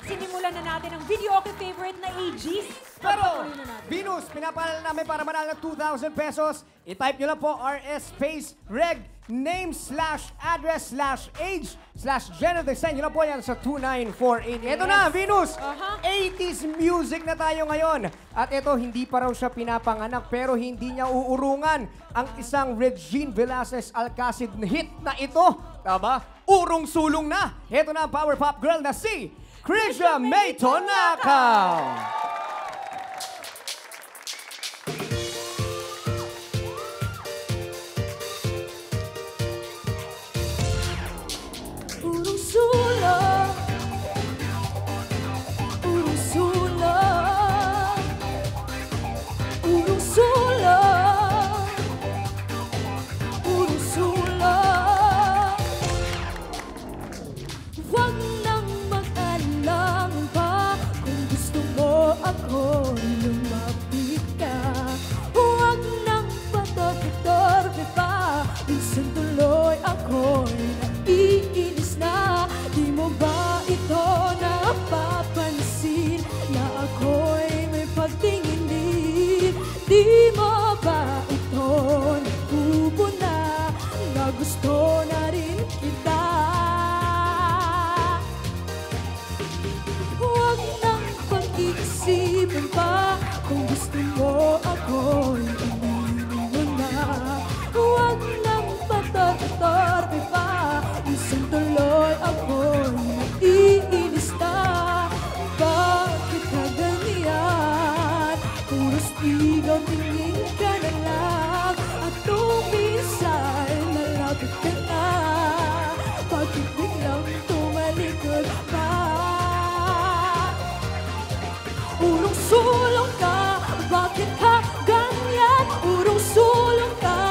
sinimulan na natin ang videoke favorite na AGs. Pero, Venus, pinapaalala namin para manalo ng 2,000 pesos. I-type nyo lang po RS space reg name/address/age/gender. Send nyo lang po yan sa 2948. Ito na, Venus! 80s music na tayo ngayon. At ito, hindi pa raw siya pinapanganak pero hindi niya uurungan ang isang Regine Velasquez Alcacid hit na ito. Tama? Urong-sulong na. Ito na ang power pop girl na si Krisha May Tonakaw. Di mo ba ito nagubuna na gusto na rin kita? Huwag nang pag-iisipan pa kung gusto mo ako'y aminin mo na. Huwag nang pator-torpe pa, minsan tuloy ako'y naiinis na. Bakit ka ganyan? Puro stigaw, tingin ka na lang at tumisay, malapit ka na. Bakit biglang tumalikod pa? Urong-sulong ka, bakit ka ganyan? Urong-sulong ka,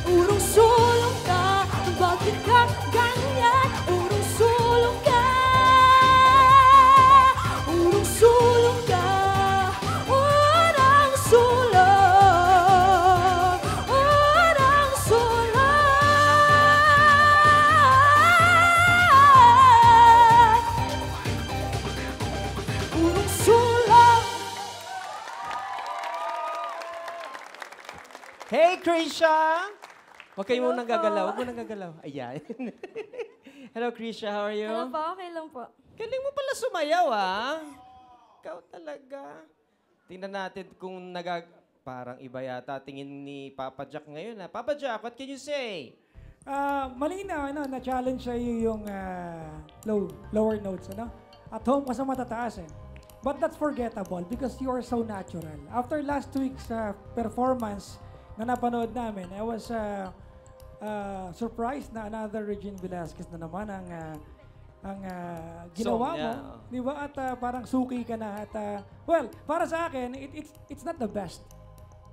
urong-sulong ka, bakit ka ganyan? Urong-sulong ka, urong-sulong ka. Hey, Krisha! Huwag kayo munang gagalaw. Huwag mo nang gagalaw. Ayan. Hello, Krisha. How are you? Hello po, okay lang po. Galing mo pala sumayaw, ah. Ikaw talaga. Tingnan natin kung parang iba yata tingin ni Papa Jack ngayon, ha? Papa Jack, what can you say? Malinaw, na-challenge sa'yo yung lower notes, ano? At home ka sa matataas, eh. But that's forgettable because you are so natural. After last week's performance na napanood namin, I was surprised na another Regine Velasquez na naman ang ginawa mo. Di ba? At parang suki ka na. At, well, para sa akin, it's not the best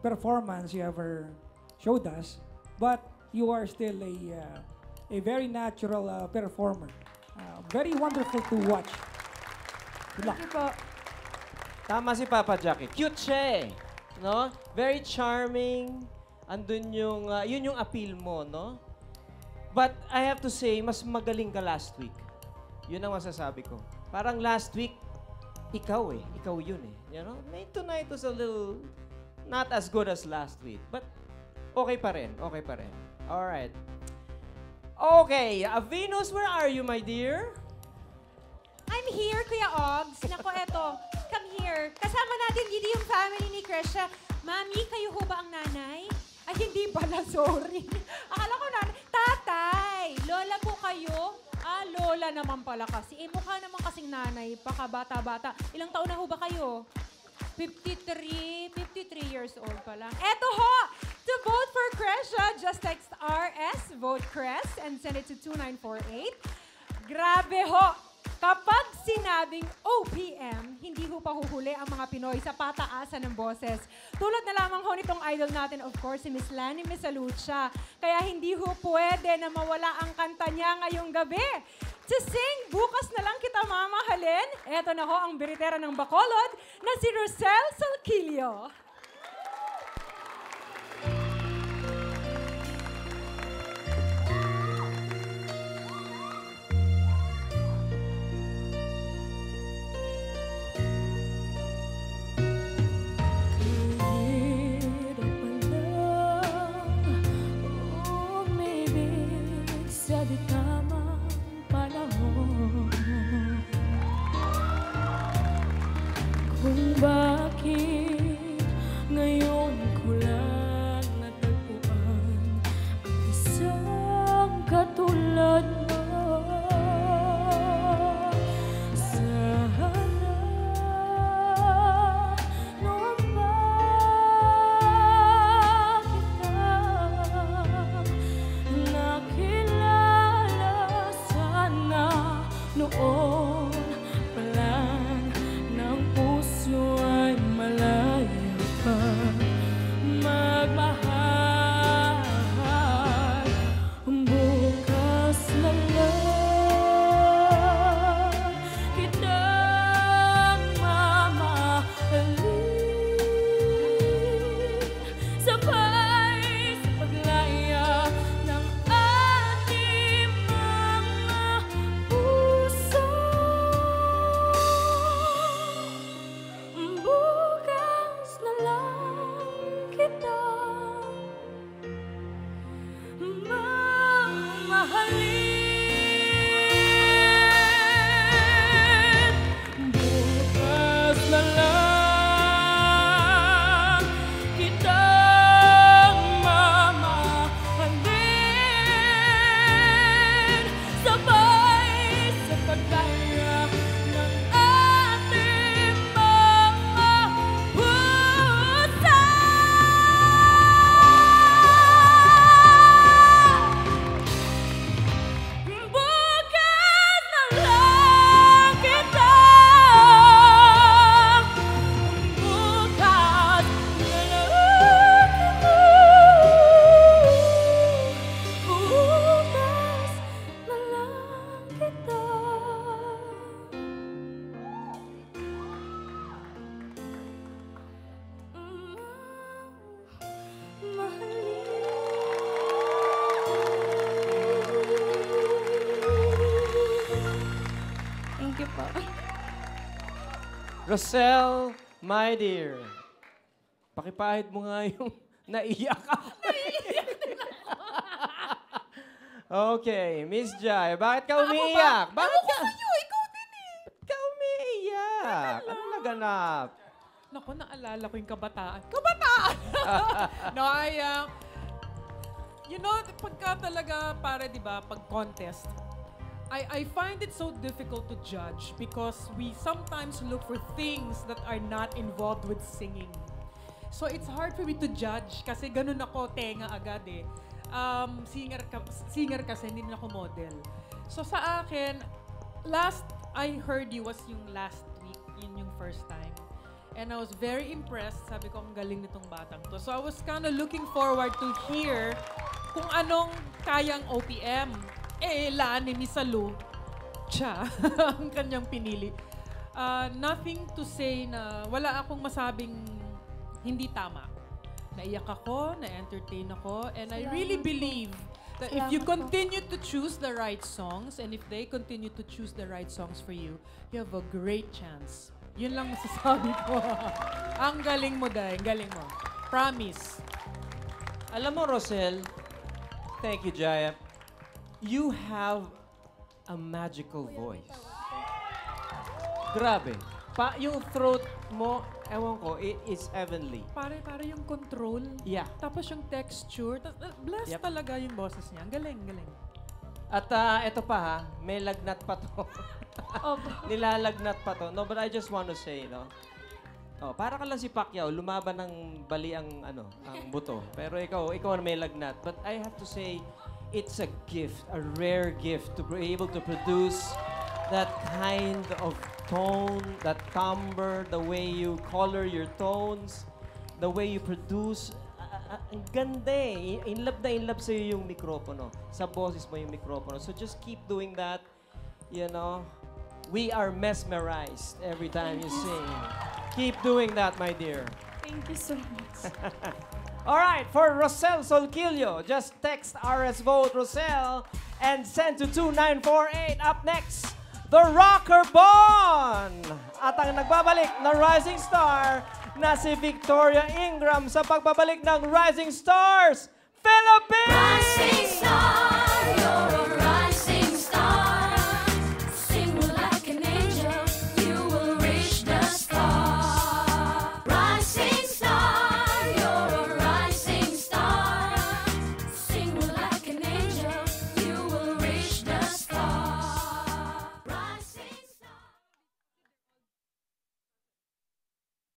performance you ever showed us, but you are still a very natural performer. Very wonderful to watch. Good luck. Thank you po. Tama si Papa Jack, eh. Cute siya, eh. No? Very charming. Andun yung, yun yung appeal mo, no? But I have to say, mas magaling ka last week. Yun ang masasabi ko. Parang last week, ikaw eh. Ikaw yun eh. You know? Maybe tonight was a little not as good as last week. But okay pa rin. Okay pa rin. Alright. Okay. Venus, where are you, my dear? I'm here, Kuya Ogs. Nako, eto. Come here. Kasama natin dito yung family ni Krisha. Mami, kayo ho ba ang nanay? Ay, hindi pala, sorry. Akala ko nanay. Tatay, lola po kayo? Ah, lola naman pala kasi. Eh, mukha naman kasing nanay, bata-bata. Ilang taon na ho ba kayo? 53 years old pa lang. Eto ho! To vote for Krisha, just text RS, vote Kres, and send it to 2948. Grabe ho! Kapag sinabing OPM, hindi ho pa huhuli ang mga Pinoy sa pataasan ng boses. Tulad na lamang ho nitong idol natin, of course, si Miss Lani Misalucha. Kaya hindi ho pwede na mawala ang kanta niya ngayong gabi. To sing, bukas na lang kita mamahalin. Eto na ho ang biritera ng Bacolod na si Rosel Salquillo. kung bakit ngayon ko lang natagpuan ang isang katulad mo. Sana noon pa kita nakilala, sana noon pa lang ng puso ay malaya pa magmahal. Bukas na lang kitang mamahalin, sabay sa paglaya ng ating mga puso. Bukas na lang kita mamahalin. Bukas na lang kitang mamahalin, sabay sa paglaya ng ating mga puso. Bukas na lang kita. Bukas na lang kita. Bukas na lang kita. Thank you po. Rosel, my dear. Pakipahid mo nga yung naiyak ako. Okay, Miss Jai, bakit ka umiiyak? Bakit ka? Ikaw din eh. Bakit ka umiiyak? Ano naganap? Naku, naalala ko yung kabataan. Kabataan! No, you know, pagka talaga, para di ba, pag contest, I find it so difficult to judge because we sometimes look for things that are not involved with singing. So it's hard for me to judge kasi ganun ako, tenga agad eh. Singer kasi, hindi na ako model. So sa akin, last I heard you was yung last week, yun yung first time. And I was very impressed. Sabi ko, ang galing nitong batang to. So I was kind of looking forward to hear kung anong kayang OPM. Ni Miss Alu, siya, ang kanyang pinili. Nothing to say na wala akong masabing hindi tama. Naiyak ako, na-entertain ako, and I really believe that if you continue to choose the right songs, and if they continue to choose the right songs for you, you have a great chance. Yun lang masasabi ko. Ang galing mo, Day. Galing mo. Promise. Alam mo, Rosel, thank you, Jaya. You have a magical voice. Grabe. Yung throat mo, ewan ko, it is heavenly. Pare yung control. Yeah. Tapos yung texture. Blast Yep. talaga yung boses niya. Ang galing, galing. At eto pa ha, may lagnat pa to. Nilalagnat pa to. No, but I just want to say, no? Oh, para ka lang si Pacquiao, lumaban ng bali ang buto. Pero ikaw ang may lagnat. But I have to say, it's a gift, a rare gift to be able to produce that kind of tone, that timbre, the way you color your tones, the way you produce. Ang ganda eh. In love sa'yo yung mikropono. Sa boses mo yung mikropono. So just keep doing that. You know, we are mesmerized every time you sing. Keep doing that, my dear. Thank you so much. All right, for Rosel Solquillo, just text RS Vote Rosel and send to 2948. Up next, the Rocker Bon! At ang nagbabalik na rising star na si Victoria Ingram sa pagbabalik ng Rising Stars